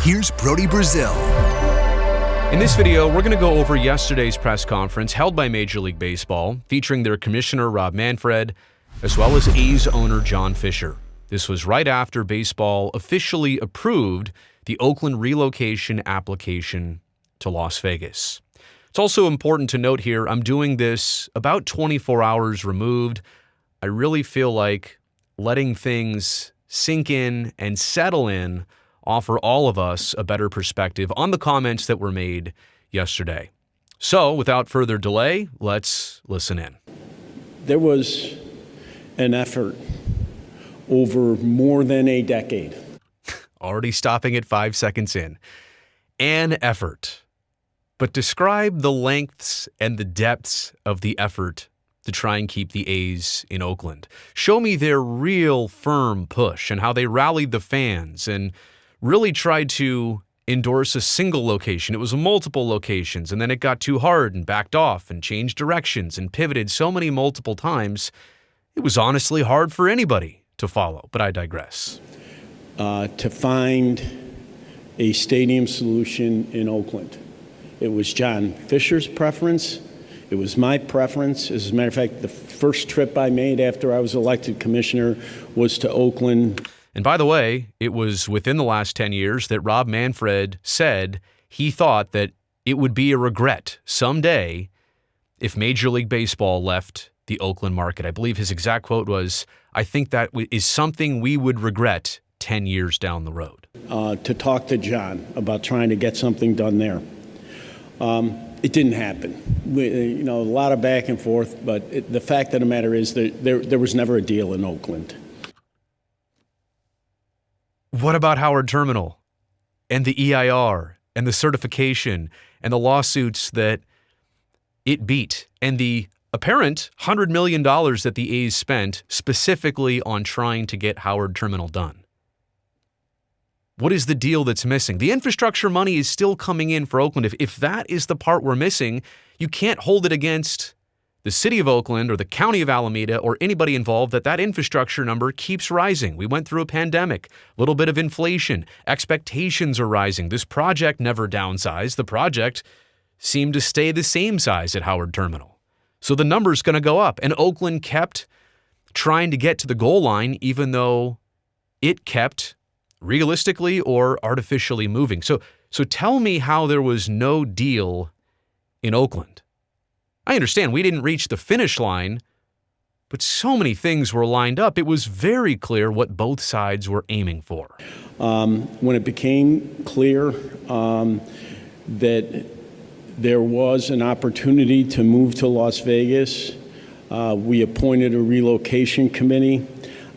here's Brody Brazil. In this video, we're going to go over yesterday's press conference held by Major League Baseball, featuring their commissioner, Rob Manfred, as well as A's owner, John Fisher. This was right after baseball officially approved the Oakland relocation application to Las Vegas. It's also important to note here, I'm doing this about 24 hours removed. I really feel like letting things sink in and settle in offer all of us a better perspective on the comments that were made yesterday. So, without further delay, let's listen in. There was an effort over more than a decade. Already stopping at 5 seconds in. An effort. But describe the lengths and the depths of the effort to try and keep the A's in Oakland. Show me their real firm push and how they rallied the fans and really tried to endorse a single location. It was multiple locations, and then it got too hard and backed off and changed directions and pivoted so many multiple times, it was honestly hard for anybody to follow, but I digress. To find a stadium solution in Oakland. It was John Fisher's preference. It was my preference. As a matter of fact, the first trip I made after I was elected commissioner was to Oakland. And by the way, it was within the last 10 years that Rob Manfred said he thought that it would be a regret someday if Major League Baseball left the Oakland market. I believe his exact quote was, "I think that is something we would regret 10 years down the road." To talk to John about trying to get something done there. It didn't happen. A lot of back and forth, but the fact of the matter is that there was never a deal in Oakland. What about Howard Terminal and the EIR and the certification and the lawsuits that it beat and the apparent $100 million that the A's spent specifically on trying to get Howard Terminal done? What is the deal that's missing? The infrastructure money is still coming in for Oakland. If that is the part we're missing, you can't hold it against the city of Oakland or the county of Alameda or anybody involved that infrastructure number keeps rising. We went through a pandemic, a little bit of inflation. Expectations are rising. This project never downsized. The project seemed to stay the same size at Howard Terminal. So the number's going to go up. And Oakland kept trying to get to the goal line, even though it kept realistically or artificially moving. So tell me how there was no deal in Oakland. I understand we didn't reach the finish line, but so many things were lined up. It was very clear what both sides were aiming for. When it became clear that there was an opportunity to move to Las Vegas, we appointed a relocation committee.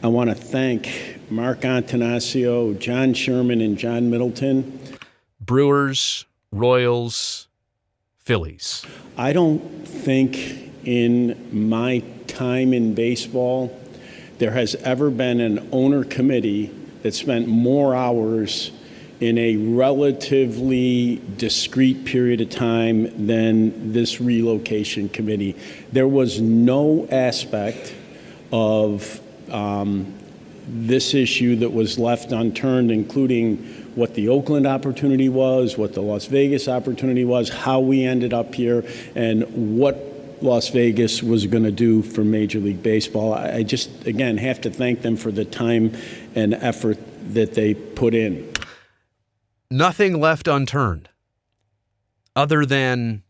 I want to thank Mark Antanasio, John Sherman, and John Middleton. Brewers, Royals, Phillies. I don't think in my time in baseball there has ever been an owner committee that spent more hours in a relatively discrete period of time than this relocation committee. There was no aspect of this issue that was left unturned, including what the Oakland opportunity was, what the Las Vegas opportunity was, how we ended up here, and what Las Vegas was going to do for Major League Baseball. I just, again, have to thank them for the time and effort that they put in. Nothing left unturned other than,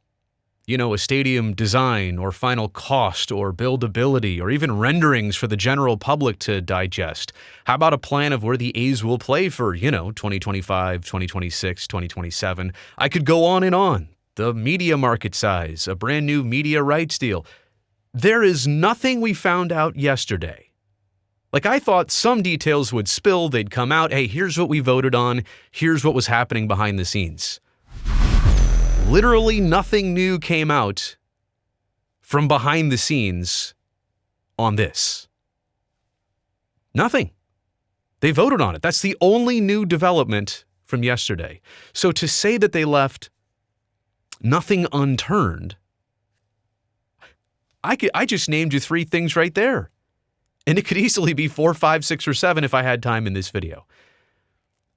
a stadium design or final cost or buildability or even renderings for the general public to digest. How about a plan of where the A's will play for, 2025, 2026, 2027? I could go on and on. The media market size, a brand new media rights deal. There is nothing we found out yesterday. Like, I thought some details would spill, they'd come out. Hey, here's what we voted on. Here's what was happening behind the scenes. Literally nothing new came out from behind the scenes on this. Nothing. They voted on it. That's the only new development from yesterday. So to say that they left nothing unturned, I just named you 3 things right there. And it could easily be 4, 5, 6, or 7 if I had time in this video.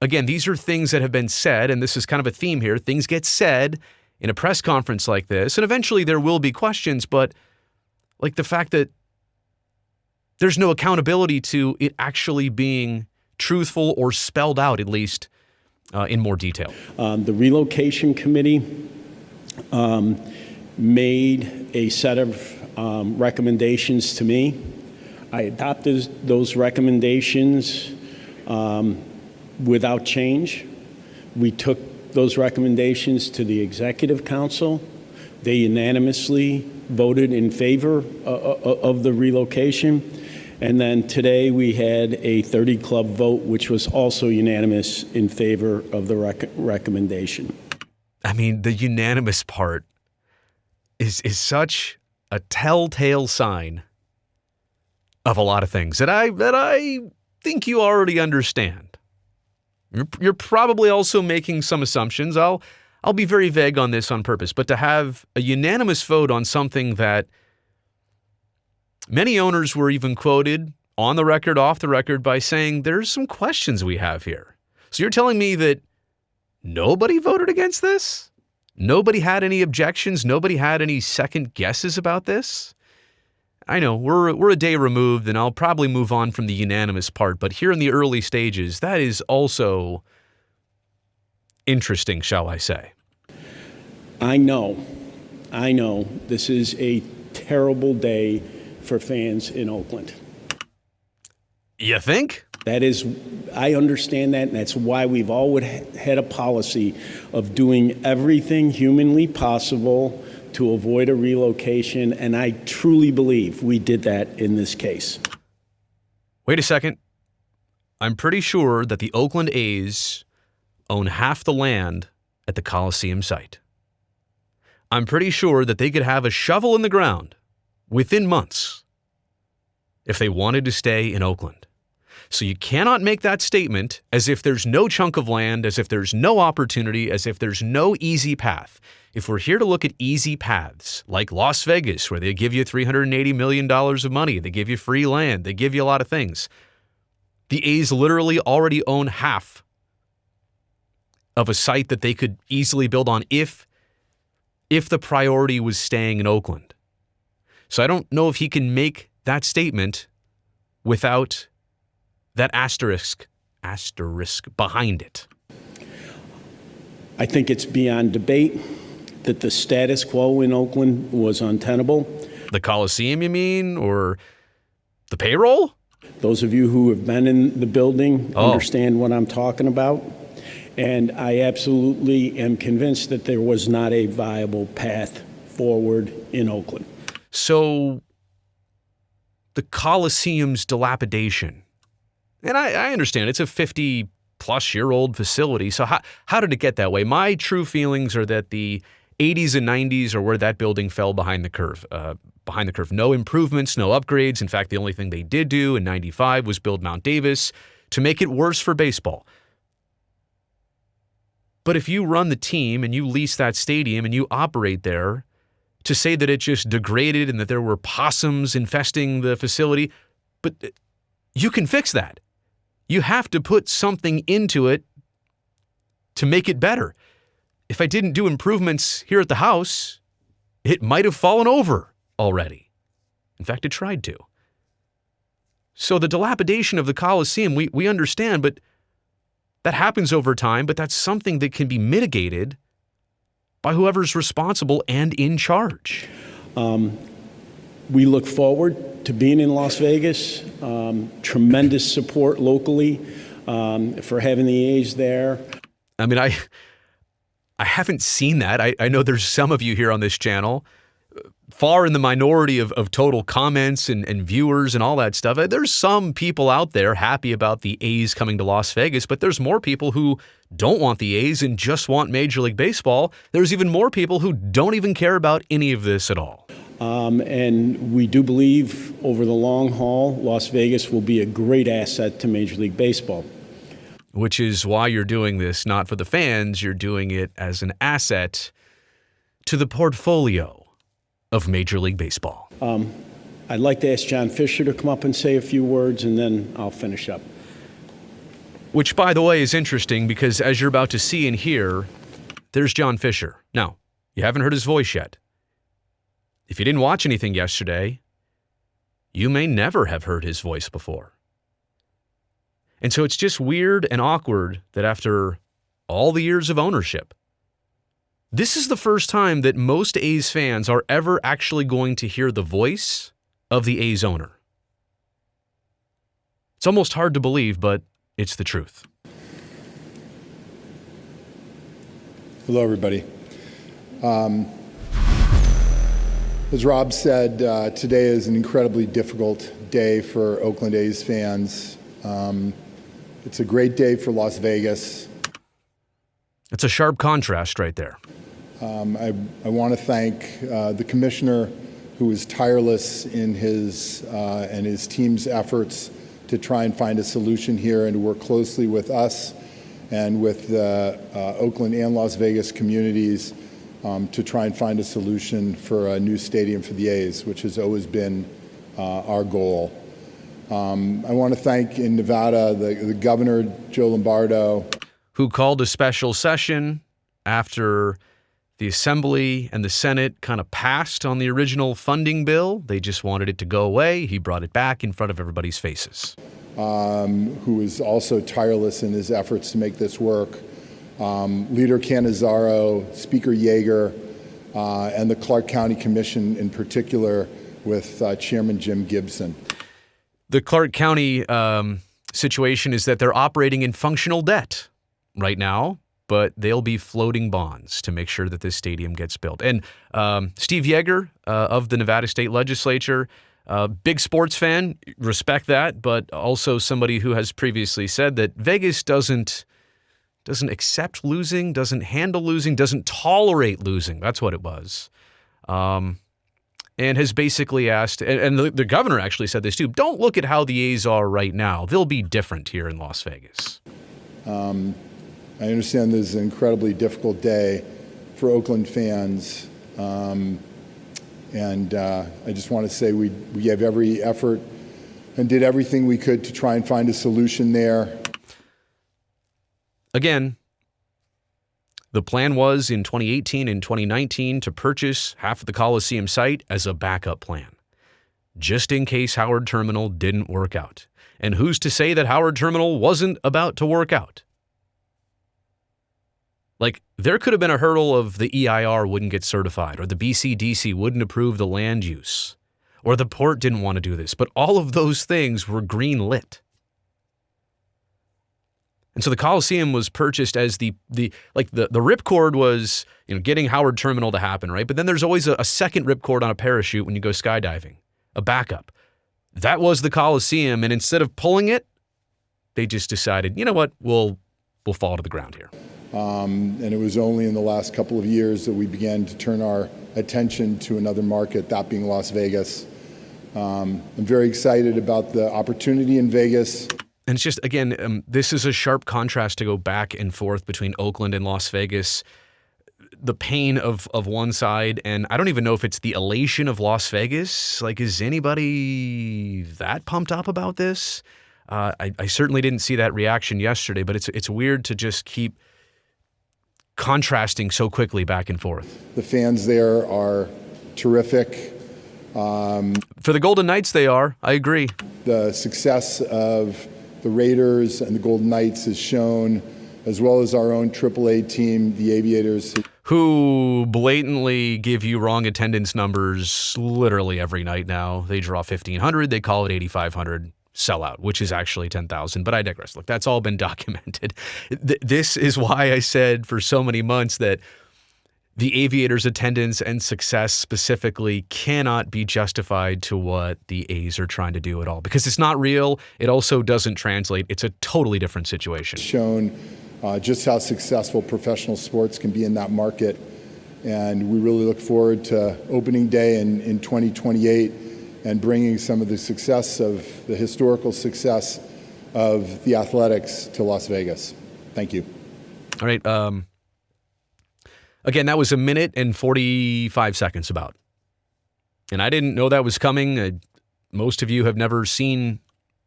again, these are things that have been said, and this is kind of a theme here. Things get said in a press conference like this, and eventually there will be questions, but like the fact that there's no accountability to it actually being truthful or spelled out, at least in more detail. The relocation committee made a set of recommendations to me. I adopted those recommendations without change. We took those recommendations to the Executive Council. They unanimously voted in favor of the relocation. And then today we had a 30-club vote, which was also unanimous in favor of the recommendation. I mean, the unanimous part is such a telltale sign of a lot of things that I think you already understand. You're probably also making some assumptions. I'll be very vague on this on purpose, but to have a unanimous vote on something that many owners were even quoted on the record, off the record, by saying there's some questions we have here. So you're telling me that nobody voted against this? Nobody had any objections? Nobody had any second guesses about this? I know, we're a day removed, and I'll probably move on from the unanimous part, but here in the early stages, that is also interesting, shall I say. I know this is a terrible day for fans in Oakland. You think? That is, I understand that, and that's why we've always had a policy of doing everything humanly possible to avoid a relocation, and I truly believe we did that in this case. Wait a second. I'm pretty sure that the Oakland A's own half the land at the Coliseum site. I'm pretty sure that they could have a shovel in the ground within months if they wanted to stay in Oakland. So you cannot make that statement as if there's no chunk of land, as if there's no opportunity, as if there's no easy path. If we're here to look at easy paths, like Las Vegas, where they give you $380 million of money, they give you free land, they give you a lot of things, the A's literally already own half of a site that they could easily build on if the priority was staying in Oakland. So I don't know if he can make that statement without that asterisk behind it. I think it's beyond debate that the status quo in Oakland was untenable. The Coliseum, you mean, or the payroll? Those of you who have been in the building understand what I'm talking about. And I absolutely am convinced that there was not a viable path forward in Oakland. So the Coliseum's dilapidation, and I understand it's a 50-plus-year-old facility, so how did it get that way? My true feelings are that the 80s and 90s are where that building fell behind the curve. No improvements, no upgrades. In fact, the only thing they did do in 95 was build Mount Davis to make it worse for baseball. But if you run the team and you lease that stadium and you operate there, to say that it just degraded and that there were possums infesting the facility, but you can fix that. You have to put something into it to make it better. If I didn't do improvements here at the house, it might have fallen over already. In fact, it tried to. So the dilapidation of the Coliseum, we understand, but that happens over time, but that's something that can be mitigated by whoever's responsible and in charge. We look forward to being in Las Vegas. Tremendous support locally for having the A's there. I mean, I haven't seen that. I know there's some of you here on this channel, far in the minority of total comments and viewers and all that stuff. There's some people out there happy about the A's coming to Las Vegas, but there's more people who don't want the A's and just want Major League Baseball. There's even more people who don't even care about any of this at all. And we do believe over the long haul, Las Vegas will be a great asset to Major League Baseball. Which is why you're doing this, not for the fans. You're doing it as an asset to the portfolio of Major League Baseball. I'd like to ask John Fisher to come up and say a few words, and then I'll finish up. Which, by the way, is interesting because as you're about to see and hear, there's John Fisher. Now, you haven't heard his voice yet. If you didn't watch anything yesterday, you may never have heard his voice before. And so it's just weird and awkward that after all the years of ownership, this is the first time that most A's fans are ever actually going to hear the voice of the A's owner. It's almost hard to believe, but it's the truth. Hello, everybody. As Rob said, today is an incredibly difficult day for Oakland A's fans. It's a great day for Las Vegas. It's a sharp contrast right there. I want to thank the commissioner, who is tireless in his and his team's efforts to try and find a solution here and to work closely with us and with the Oakland and Las Vegas communities to try and find a solution for a new stadium for the A's, which has always been our goal. I want to thank in Nevada the governor, Joe Lombardo, who called a special session after the Assembly and the Senate kind of passed on the original funding bill. They just wanted it to go away. He brought it back in front of everybody's faces. Who is also tireless in his efforts to make this work. Leader Cannizzaro, Speaker Yeager, and the Clark County Commission in particular with Chairman Jim Gibson. The Clark County situation is that they're operating in functional debt right now, but they'll be floating bonds to make sure that this stadium gets built. And Steve Yeager of the Nevada State Legislature, big sports fan, respect that, but also somebody who has previously said that Vegas doesn't accept losing, doesn't handle losing, doesn't tolerate losing. That's what it was. And has basically asked, and the governor actually said this too, don't look at how the A's are right now. They'll be different here in Las Vegas. I understand this is an incredibly difficult day for Oakland fans. And I just want to say we gave every effort and did everything we could to try and find a solution there. Again, the plan was in 2018 and 2019 to purchase half of the Coliseum site as a backup plan, just in case Howard Terminal didn't work out. And who's to say that Howard Terminal wasn't about to work out? Like, there could have been a hurdle of the EIR wouldn't get certified, or the BCDC wouldn't approve the land use, or the port didn't want to do this. But all of those things were green lit. And so the Coliseum was purchased as the ripcord was, getting Howard Terminal to happen, right? But then there's always a second ripcord on a parachute when you go skydiving, a backup. That was the Coliseum, and instead of pulling it, they just decided, you know what, we'll fall to the ground here. And it was only in the last couple of years that we began to turn our attention to another market, that being Las Vegas. I'm very excited about the opportunity in Vegas. And it's just, again, this is a sharp contrast to go back and forth between Oakland and Las Vegas. The pain of one side, and I don't even know if it's the elation of Las Vegas. Like, is anybody that pumped up about this? I certainly didn't see that reaction yesterday, but it's weird to just keep contrasting so quickly back and forth. The fans there are terrific. For the Golden Knights, they are. I agree. The success of the Raiders and the Golden Knights is shown, as well as our own AAA team, the Aviators, who blatantly give you wrong attendance numbers literally every night now. They draw 1,500, they call it 8,500 sellout, which is actually 10,000, but I digress. Look, that's all been documented. This is why I said for so many months that the Aviators' attendance and success specifically cannot be justified to what the A's are trying to do at all, because it's not real. It also doesn't translate. It's a totally different situation. Shown just how successful professional sports can be in that market. And we really look forward to opening day in 2028 and bringing some of the success of the historical success of the Athletics to Las Vegas. Thank you. All right. Again, that was 1 minute and 45 seconds about. And I didn't know that was coming. Most of you have never seen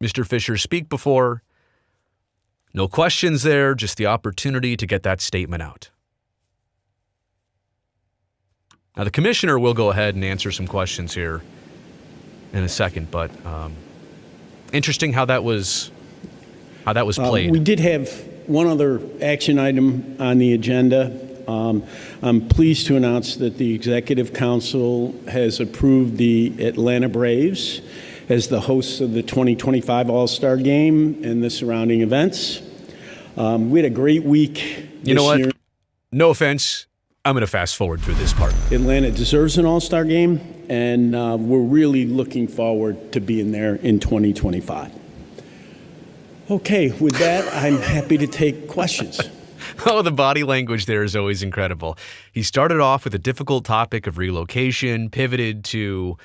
Mr. Fisher speak before. No questions there, just the opportunity to get that statement out. Now, the commissioner will go ahead and answer some questions here in a second, but interesting how that was played. We did have one other action item on the agenda. I'm pleased to announce that the Executive Council has approved the Atlanta Braves as the hosts of the 2025 All-Star Game and the surrounding events. We had a great week this You know what? year. No offense. I'm going to fast forward through this part. Atlanta deserves an All-Star Game, and we're really looking forward to being there in 2025. Okay, with that, I'm happy to take questions. Oh, the body language there is always incredible. He started off with a difficult topic of relocation, pivoted to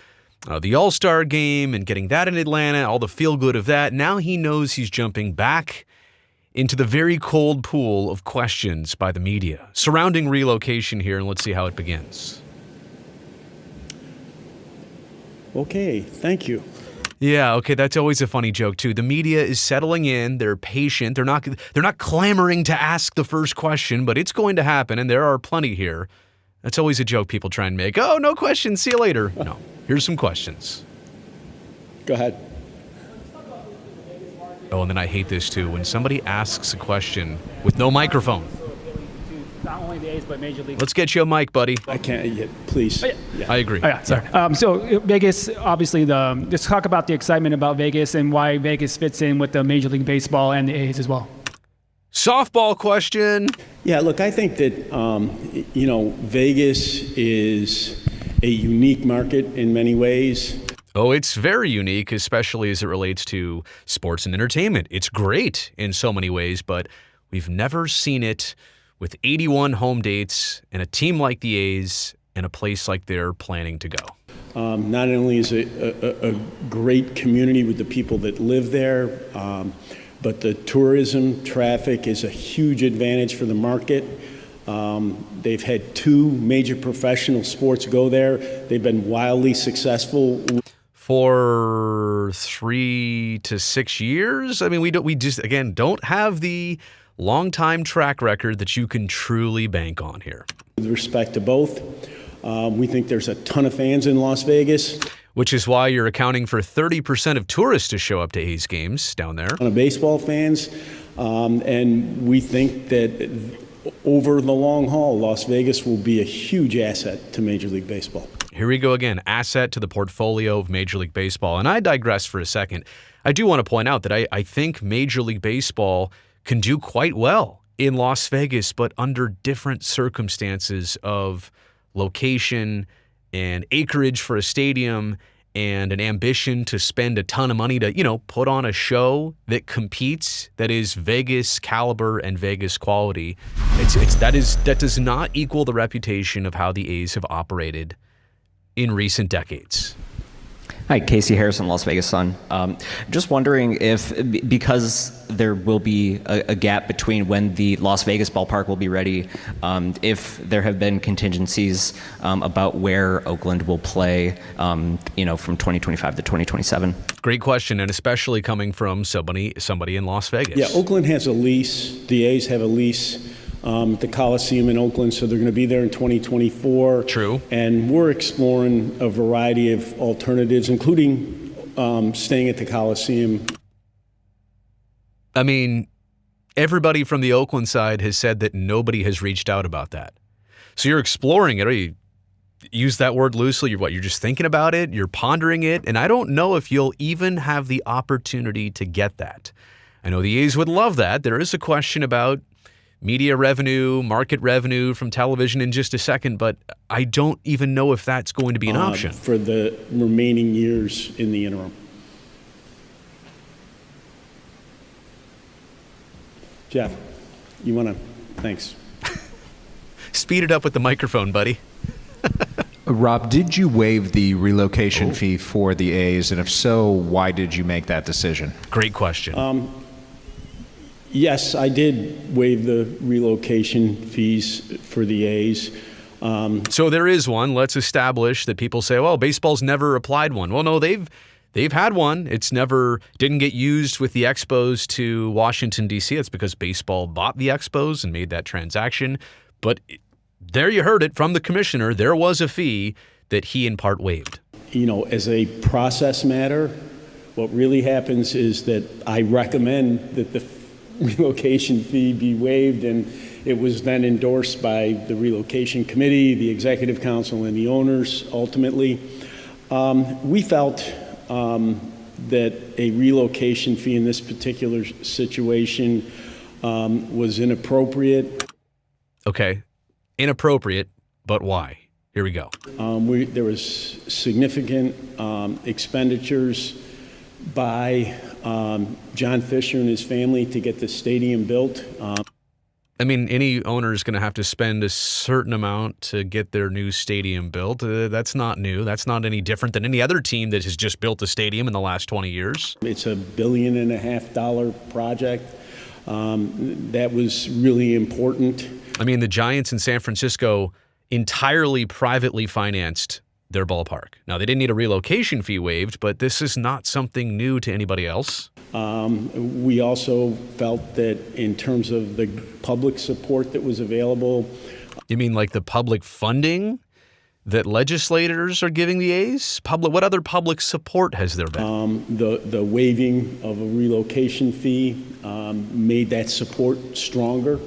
the All-Star Game and getting that in Atlanta, all the feel-good of that. Now he knows he's jumping back into the very cold pool of questions by the media surrounding relocation here, and let's see how it begins. Okay, thank you. Yeah, okay, that's always a funny joke too. The media is settling in, they're patient, they're not clamoring to ask the first question, but it's going to happen, and there are plenty here. That's always a joke people try and make. Oh, no questions, see you later. No, here's some questions. Go ahead. Oh, and then I hate this too. When somebody asks a question with no microphone. Not only the A's, but Major League. Let's get you a mic, buddy. I can't yet, please. Oh, yeah. Yeah. I agree. Oh, yeah, sorry. So Vegas, obviously, let's talk about the excitement about Vegas and why Vegas fits in with the Major League Baseball and the A's as well. Softball question. Yeah, look, I think that, Vegas is a unique market in many ways. Oh, it's very unique, especially as it relates to sports and entertainment. It's great in so many ways, but we've never seen it with 81 home dates and a team like the A's and a place like they're planning to go. Not only is it a great community with the people that live there, but the tourism traffic is a huge advantage for the market. They've had two major professional sports go there. They've been wildly successful. For 3 to 6 years? I mean, we just, again, don't have the long-time track record that you can truly bank on here. With respect to both, we think there's a ton of fans in Las Vegas. Which is why you're accounting for 30% of tourists to show up to A's games down there. A ton of baseball fans, and we think that over the long haul, Las Vegas will be a huge asset to Major League Baseball. Here we go again, asset to the portfolio of Major League Baseball. And I digress for a second. I do want to point out that I think Major League Baseball can do quite well in Las Vegas, but under different circumstances of location and acreage for a stadium and an ambition to spend a ton of money to, put on a show that competes, that is Vegas caliber and Vegas quality. That does not equal the reputation of how the A's have operated in recent decades. Hi, Casey Harrison, Las Vegas Sun. Just wondering if, because there will be a gap between when the Las Vegas ballpark will be ready, if there have been contingencies about where Oakland will play, from 2025 to 2027. Great question, and especially coming from somebody in Las Vegas. Yeah, Oakland has a lease. The A's have a lease at the Coliseum in Oakland, so they're going to be there in 2024. True. And we're exploring a variety of alternatives, including staying at the Coliseum. I mean, everybody from the Oakland side has said that nobody has reached out about that. So you're exploring it, or you use that word loosely. You're just thinking about it, you're pondering it, and I don't know if you'll even have the opportunity to get that. I know the A's would love that. There is a question about media revenue, market revenue from television in just a second, but I don't even know if that's going to be an option. For the remaining years in the interim. Jeff, you want to? Thanks. Speed it up with the microphone, buddy. Rob, did you waive the relocation fee for the A's? And if so, why did you make that decision? Great question. Yes, I did waive the relocation fees for the A's. So there is one. Let's establish that people say, well, baseball's never applied one. Well, no, they've They've had one. It's never didn't get used with the Expos to Washington, D.C. That's because baseball bought the Expos and made that transaction. But there you heard it from the commissioner. There was a fee that he in part waived. As a process matter, what really happens is that I recommend that the relocation fee be waived, and it was then endorsed by the relocation committee, the executive council, and the owners ultimately. We felt that a relocation fee in this particular situation was inappropriate. Okay, inappropriate, but why? Here we go. There was significant expenditures by John Fisher and his family to get the stadium built. I mean, any owner is going to have to spend a certain amount to get their new stadium built. That's not new. That's not any different than any other team that has just built a stadium in the last 20 years. It's a $1.5 billion project. That was really important. I mean, the Giants in San Francisco entirely privately financed their ballpark. Now, they didn't need a relocation fee waived, but this is not something new to anybody else. We also felt that in terms of the public support that was available. You mean like the public funding that legislators are giving the A's? What other public support has there been? The waiving of a relocation fee made that support stronger.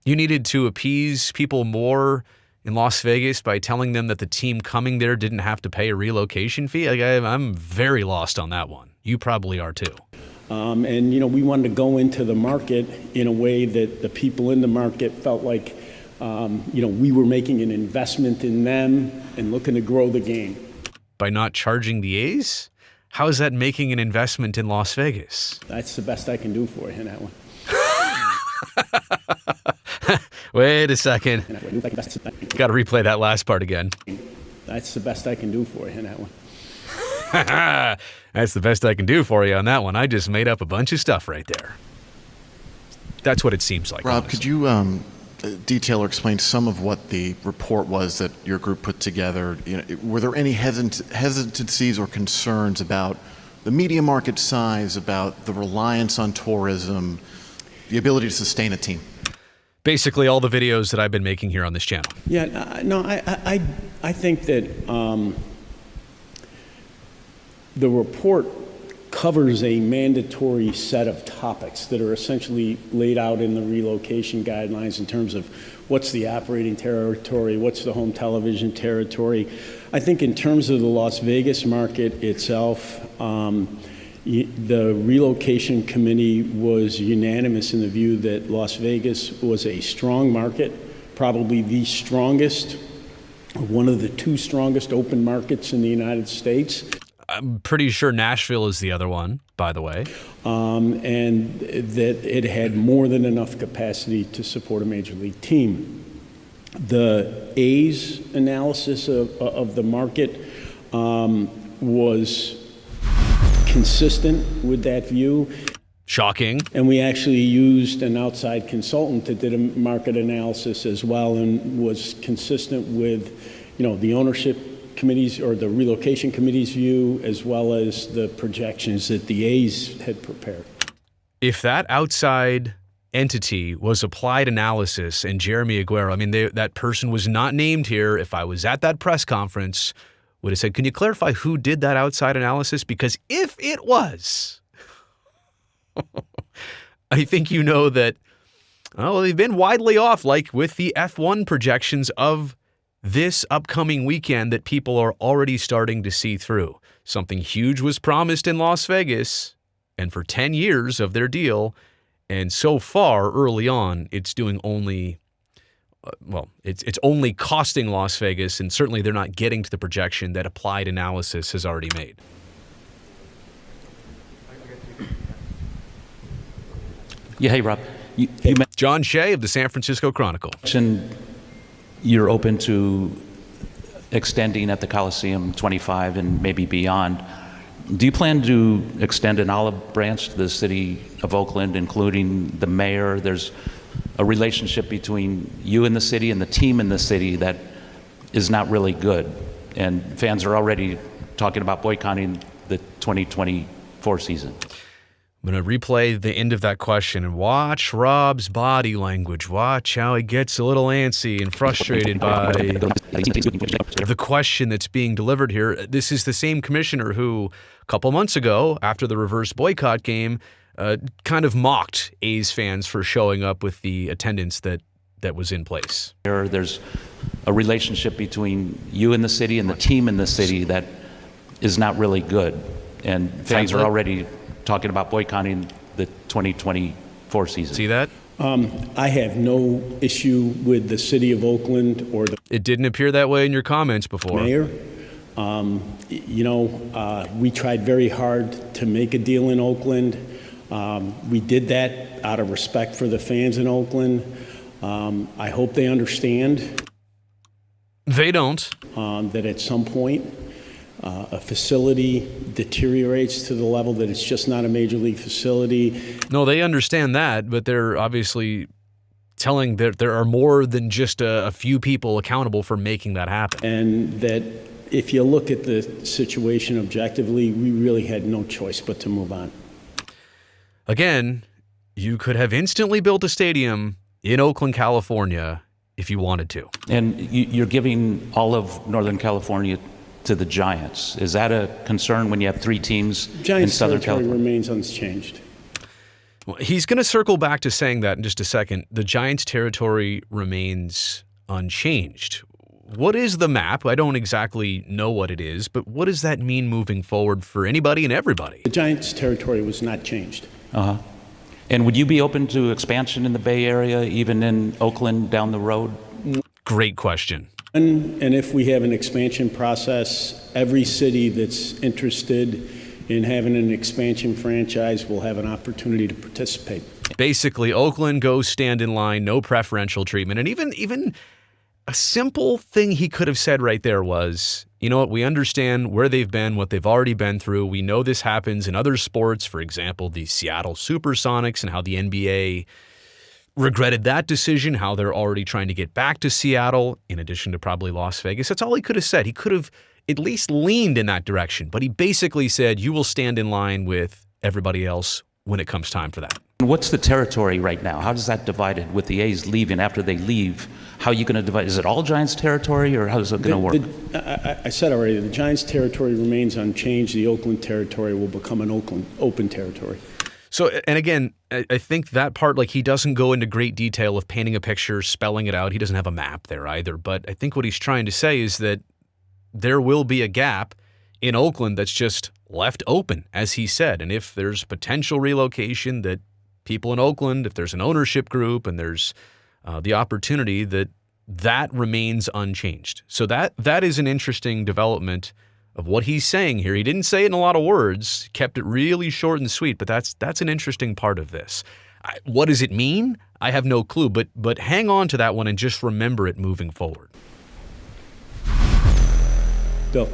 You needed to appease people more in Las Vegas by telling them that the team coming there didn't have to pay a relocation fee? I'm very lost on that one. You probably are too. And we wanted to go into the market in a way that the people in the market felt like, we were making an investment in them and looking to grow the game. By not charging the A's? How is that making an investment in Las Vegas? That's the best I can do for you in that one. Wait a second. Got to replay that last part again. That's the best I can do for you in that one. That's the best I can do for you on that one. I just made up a bunch of stuff right there. That's what it seems like. Rob, honestly. could you detail or explain some of what the report was that your group put together? Were there any hesitancies or concerns about the media market size, about the reliance on tourism, the ability to sustain a team? Basically all the videos that I've been making here on this channel. Yeah, no, I think that the report covers a mandatory set of topics that are essentially laid out in the relocation guidelines in terms of what's the operating territory, what's the home television territory. I think in terms of the Las Vegas market itself, the relocation committee was unanimous in the view that Las Vegas was a strong market, probably the strongest, one of the two strongest open markets in the United States. I'm pretty sure Nashville is the other one, by the way. And that it had more than enough capacity to support a major league team. The A's analysis of the market was consistent with that view. Shocking. And we actually used an outside consultant that did a market analysis as well and was consistent with, the ownership committees or the relocation committee's view as well as the projections that the A's had prepared. If that outside entity was applied analysis and Jeremy Aguero, that person was not named here. If I was at that press conference, would have said, can you clarify who did that outside analysis? Because if it was, I think you know that, they've been widely off, like with the F1 projections of this upcoming weekend that people are already starting to see through. Something huge was promised in Las Vegas, and for 10 years of their deal, and so far, early on, it's doing only... it's only costing Las Vegas, and certainly they're not getting to the projection that applied analysis has already made. Yeah, hey, Rob. You John Shea of the San Francisco Chronicle. mentioned you're open to extending at the Coliseum 25 and maybe beyond. Do you plan to extend an olive branch to the city of Oakland, including the mayor? There's a relationship between you and the city and the team in the city that is not really good. and fans are already talking about boycotting the 2024 season. I'm going to replay the end of that question and watch Rob's body language. Watch how he gets a little antsy and frustrated by the question that's being delivered here. This is the same commissioner who, a couple months ago, after the reverse boycott game, kind of mocked A's fans for showing up with the attendance that was in place. There's a relationship between you and the city and the team in the city that is not really good. And fans are already talking about boycotting the 2024 season. See that? I have no issue with the city of Oakland or the It didn't appear that way in your comments before. mayor. We tried very hard to make a deal in Oakland. We did that out of respect for the fans in Oakland. I hope they understand They don't. that at some point a facility deteriorates to the level that it's just not a major league facility. No, they understand that, but they're obviously telling that there are more than just a few people accountable for making that happen. And that if you look at the situation objectively, we really had no choice but to move on. Again, you could have instantly built a stadium in Oakland, California, if you wanted to. And you're giving all of Northern California to the Giants. Is that a concern when you have three teams in Giants Southern territory California? remains unchanged. Well, he's going to circle back to saying that in just a second. The Giants' territory remains unchanged. What is the map? I don't exactly know what it is, but what does that mean moving forward for anybody and everybody? The Giants' territory was not changed. Uh-huh. And would you be open to expansion in the Bay Area, even in Oakland down the road? Great question. And if we have an expansion process, every city that's interested in having an expansion franchise will have an opportunity to participate. Basically, Oakland goes stand in line, no preferential treatment. And even a simple thing he could have said right there was, you know what, we understand where they've been, what they've already been through. We know this happens in other sports, for example, the Seattle Supersonics and how the NBA regretted that decision, how they're already trying to get back to Seattle, in addition to probably Las Vegas. That's all he could have said. He could have at least leaned in that direction, but he basically said, you will stand in line with everybody else when it comes time for that. What's the territory right now? How does that divided with the A's leaving? After they leave, how are you going to divide? Is it all Giants territory, or how is it going to work? I said already, the Giants' territory remains unchanged. The Oakland territory will become an open territory. So, and again, I think that part, like, he doesn't go into great detail of painting a picture, spelling it out. He doesn't have a map there either. But I think what he's trying to say is that there will be a gap in Oakland that's just left open, as he said. And if there's potential relocation, that people in Oakland, if there's an ownership group and there's the opportunity, that remains unchanged. So that is an interesting development of what he's saying here. He didn't say it in a lot of words, kept it really short and sweet, but that's an interesting part of this. What does it mean? I have no clue, but hang on to that one and just remember it moving forward. Bill.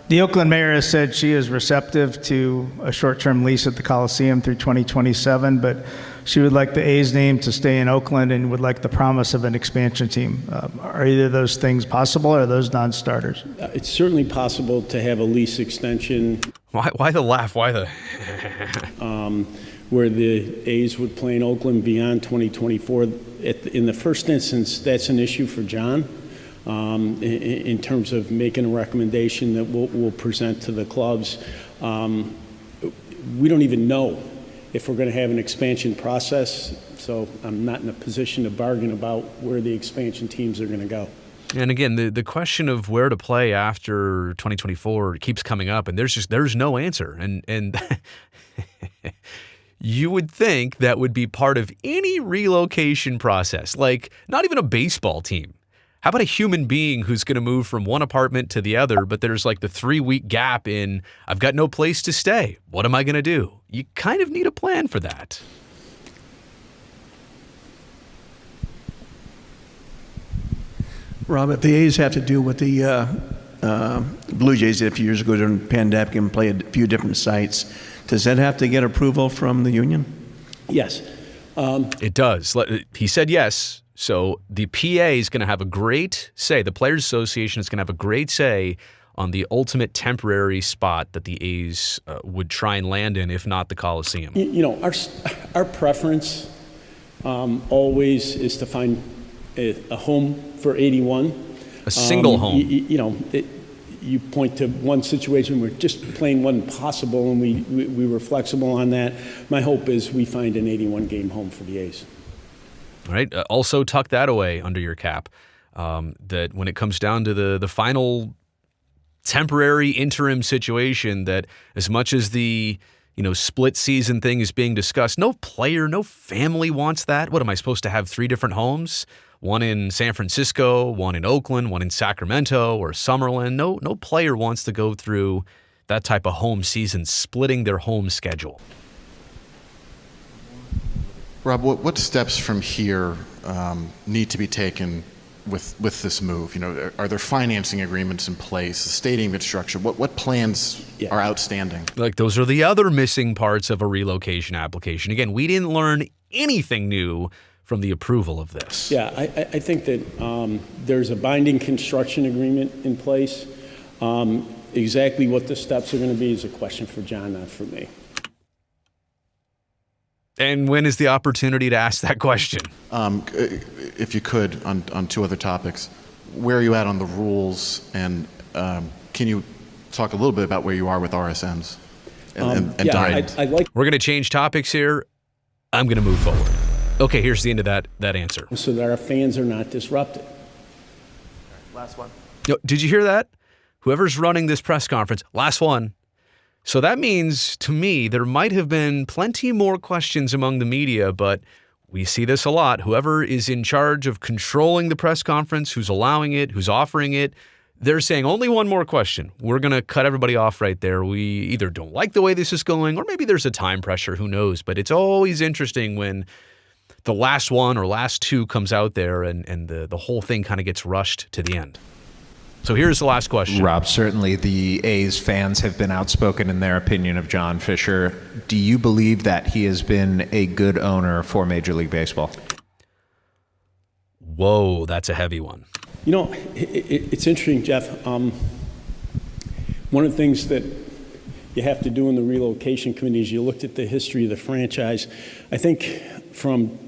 The Oakland mayor has said she is receptive to a short-term lease at the Coliseum through 2027, but she would like the A's name to stay in Oakland and would like the promise of an expansion team. Are either of those things possible, or are those non-starters? It's certainly possible to have a lease extension. Why the laugh? Why the... Where the A's would play in Oakland beyond 2024. In the first instance, that's an issue for John in terms of making a recommendation that we'll present to the clubs. We don't even know if we're going to have an expansion process, so I'm not in a position to bargain about where the expansion teams are going to go. And again, the question of where to play after 2024 keeps coming up, and there's no answer. And you would think that would be part of any relocation process, like not even a baseball team. How about a human being who's going to move from one apartment to the other, but there's like the 3-week gap in, I've got no place to stay. What am I going to do? You kind of need a plan for that. Rob, if the A's have to do what the Blue Jays did a few years ago during the pandemic and play a few different sites, does that have to get approval from the union? Yes. It does. He said yes. So the PA is going to have a great say. The Players Association is going to have a great say on the ultimate temporary spot that the A's would try and land in, if not the Coliseum. Our preference always is to find a home for 81. A single home. You point to one situation where just plain wasn't possible, and we were flexible on that. My hope is we find an 81-game home for the A's. All right. Also tuck that away under your cap. That when it comes down to the final temporary interim situation, that as much as the split season thing is being discussed, no player, no family wants that. What am I supposed to have 3 different homes? One in San Francisco, one in Oakland, one in Sacramento or Summerlin. No player wants to go through that type of home season, splitting their home schedule. Rob, what steps from here need to be taken with this move? Are there financing agreements in place, the stadium construction? What plans are outstanding? Like, those are the other missing parts of a relocation application. Again, we didn't learn anything new from the approval of this. Yeah, I think that there's a binding construction agreement in place. Exactly what the steps are going to be is a question for John, not for me. And when is the opportunity to ask that question? If you could, on 2 other topics, where are you at on the rules, and can you talk a little bit about where you are with RSNs and dining? We're going to change topics here. I'm going to move forward. Okay, here's the end of that answer. So that our fans are not disrupted. Last one. Did you hear that? Whoever's running this press conference, last one. So that means, to me, there might have been plenty more questions among the media, but we see this a lot. Whoever is in charge of controlling the press conference, who's allowing it, who's offering it, they're saying only one more question. We're going to cut everybody off right there. We either don't like the way this is going, or maybe there's a time pressure, who knows. But it's always interesting when the last one or last 2 comes out there and the whole thing kind of gets rushed to the end. So here's the last question. Rob, certainly the A's fans have been outspoken in their opinion of John Fisher. Do you believe that he has been a good owner for Major League Baseball? Whoa, that's a heavy one. It's interesting, Jeff. One of the things that you have to do in the relocation committee is you looked at the history of the franchise. I think from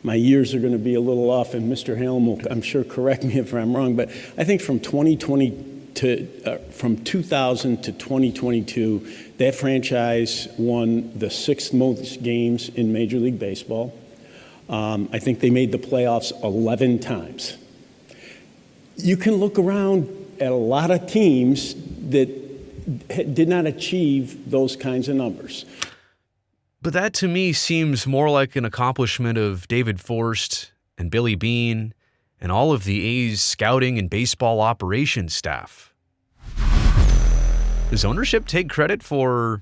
my years are going to be a little off, and Mr. Hallam will, I'm sure, correct me if I'm wrong, but I think from 2000 to 2022, that franchise won the 6th most games in Major League Baseball. I think they made the playoffs 11 times. You can look around at a lot of teams that did not achieve those kinds of numbers. But that to me seems more like an accomplishment of David Forst and Billy Beane and all of the A's scouting and baseball operations staff. Does ownership take credit for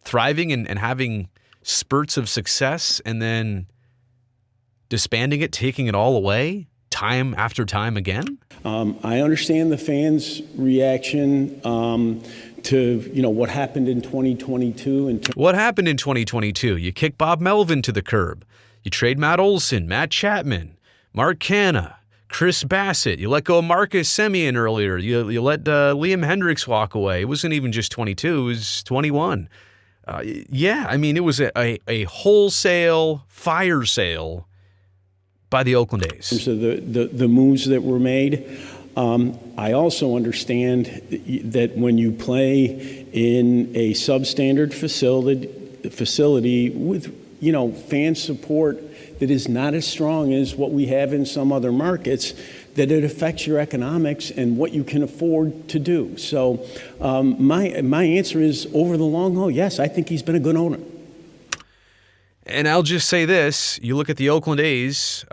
thriving and having spurts of success and then disbanding it, taking it all away time after time again? I understand the fans' reaction to what happened in 2022. What happened in 2022? You kick Bob Melvin to the curb. You trade Matt Olson, Matt Chapman, Mark Canha, Chris Bassett. You let go of Marcus Semien earlier. You let Liam Hendricks walk away. It wasn't even just 22. It was 21. It was a wholesale fire sale by the Oakland A's. So the moves that were made. I also understand that when you play in a substandard facility with fan support that is not as strong as what we have in some other markets, that it affects your economics and what you can afford to do. So my answer is, over the long haul, yes, I think he's been a good owner. And I'll just say this. You look at the Oakland A's,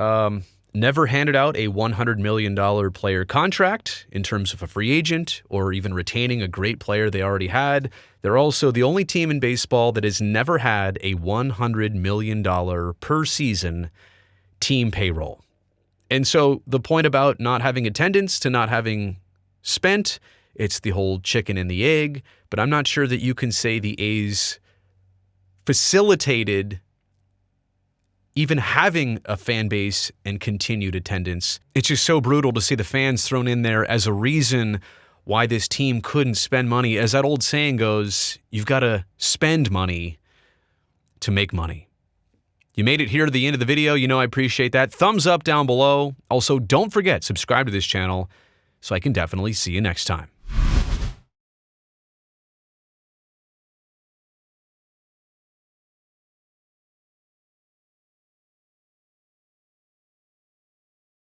never handed out a $100 million player contract in terms of a free agent or even retaining a great player they already had. They're also the only team in baseball that has never had a $100 million per season team payroll. And so the point about not having attendance to not having spent, it's the whole chicken and the egg. But I'm not sure that you can say the A's facilitated even having a fan base and continued attendance. It's just so brutal to see the fans thrown in there as a reason why this team couldn't spend money. As that old saying goes, you've got to spend money to make money. You made it here to the end of the video. You know I appreciate that. Thumbs up down below. Also, don't forget, subscribe to this channel so I can definitely see you next time.